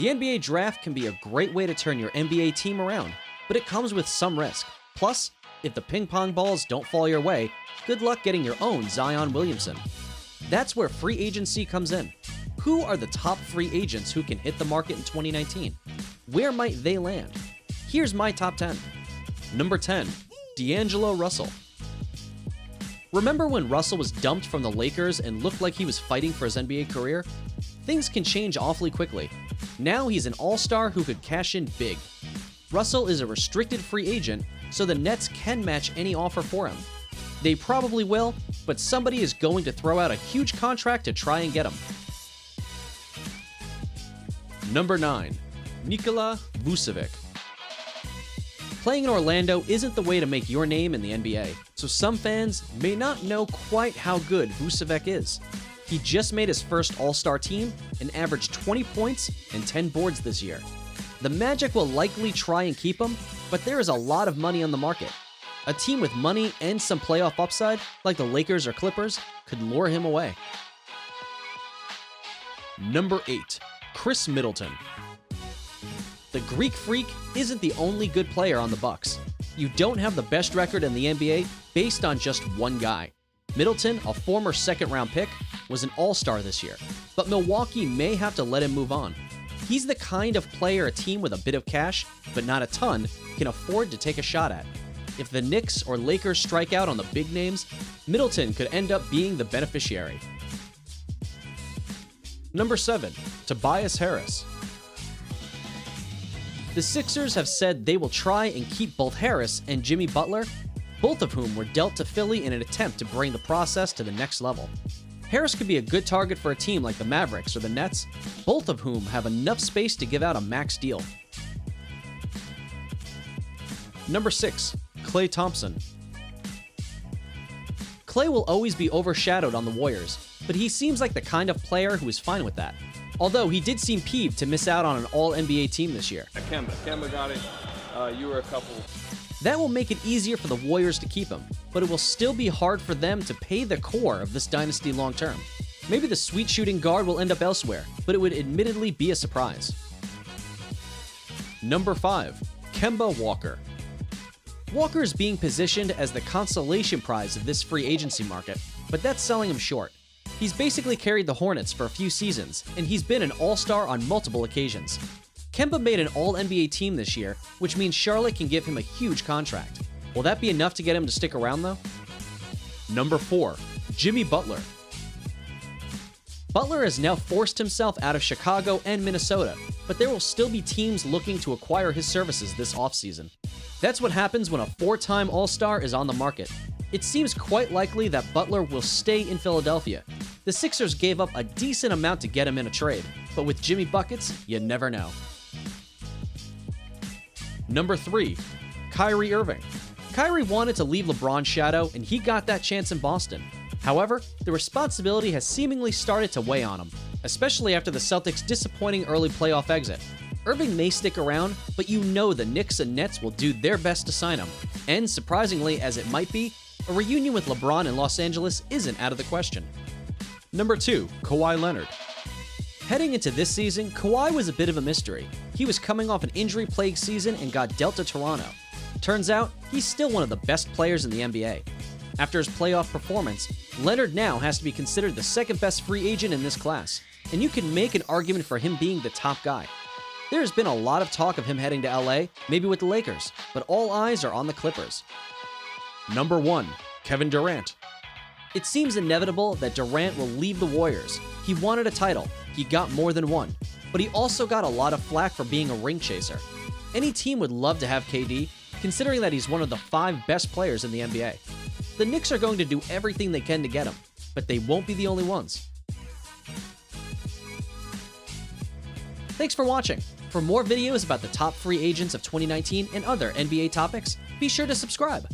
The NBA draft can be a great way to turn your NBA team around, but it comes with some risk. Plus, if the ping pong balls don't fall your way, good luck getting your own Zion Williamson. That's where free agency comes in. Who are the top free agents who can hit the market in 2019? Where might they land? Here's my top 10. Number 10, D'Angelo Russell. Remember when Russell was dumped from the Lakers and looked like he was fighting for his NBA career? Things can change awfully quickly. Now he's an all-star who could cash in big. Russell is a restricted free agent, so the Nets can match any offer for him. They probably will, but somebody is going to throw out a huge contract to try and get him. Number 9, Nikola Vucevic. Playing in Orlando isn't the way to make your name in the NBA, so some fans may not know quite how good Vucevic is. He just made his first All-Star team and averaged 20 points and 10 boards this year. The Magic will likely try and keep him, but there is a lot of money on the market. A team with money and some playoff upside, like the Lakers or Clippers, could lure him away. Number 8, Chris Middleton. The Greek Freak isn't the only good player on the Bucks. You don't have the best record in the NBA based on just one guy. Middleton, a former second-round pick, was an all-star this year, but Milwaukee may have to let him move on. He's the kind of player a team with a bit of cash, but not a ton, can afford to take a shot at. If the Knicks or Lakers strike out on the big names, Middleton could end up being the beneficiary. Number 7, Tobias Harris. The Sixers have said they will try and keep both Harris and Jimmy Butler, both of whom were dealt to Philly in an attempt to bring the process to the next level. Harris could be a good target for a team like the Mavericks or the Nets, both of whom have enough space to give out a max deal. Number 6, Klay Thompson. Klay will always be overshadowed on the Warriors, but he seems like the kind of player who is fine with that. Although he did seem peeved to miss out on an All-NBA team this year. Kemba got it. You were a couple. That will make it easier for the Warriors to keep him, but it will still be hard for them to pay the core of this dynasty long term. Maybe the sweet shooting guard will end up elsewhere, but it would admittedly be a surprise. Number 5, Kemba Walker. Walker is being positioned as the consolation prize of this free agency market, but that's selling him short. He's basically carried the Hornets for a few seasons, and he's been an all-star on multiple occasions. Kemba made an All-NBA team this year, which means Charlotte can give him a huge contract. Will that be enough to get him to stick around, though? Number 4, Jimmy Butler. Butler has now forced himself out of Chicago and Minnesota, but there will still be teams looking to acquire his services this offseason. That's what happens when a 4-time All-Star is on the market. It seems quite likely that Butler will stay in Philadelphia. The Sixers gave up a decent amount to get him in a trade, but with Jimmy Buckets, you never know. Number 3, Kyrie Irving. Kyrie wanted to leave LeBron's shadow, and he got that chance in Boston. However, the responsibility has seemingly started to weigh on him, especially after the Celtics' disappointing early playoff exit. Irving may stick around, but you know the Knicks and Nets will do their best to sign him. And surprisingly as it might be, a reunion with LeBron in Los Angeles isn't out of the question. Number 2, Kawhi Leonard. Heading into this season, Kawhi was a bit of a mystery. He was coming off an injury-plagued season and got dealt to Toronto. Turns out, he's still one of the best players in the NBA. After his playoff performance, Leonard now has to be considered the second best free agent in this class, and you can make an argument for him being the top guy. There has been a lot of talk of him heading to LA, maybe with the Lakers, but all eyes are on the Clippers. Number 1, Kevin Durant. It seems inevitable that Durant will leave the Warriors. He wanted a title, he got more than one, but he also got a lot of flack for being a ring chaser. Any team would love to have KD, considering that he's one of the 5 best players in the NBA. The Knicks are going to do everything they can to get him, but they won't be the only ones. Thanks for watching. For more videos about the top free agents of 2019 and other NBA topics, be sure to subscribe.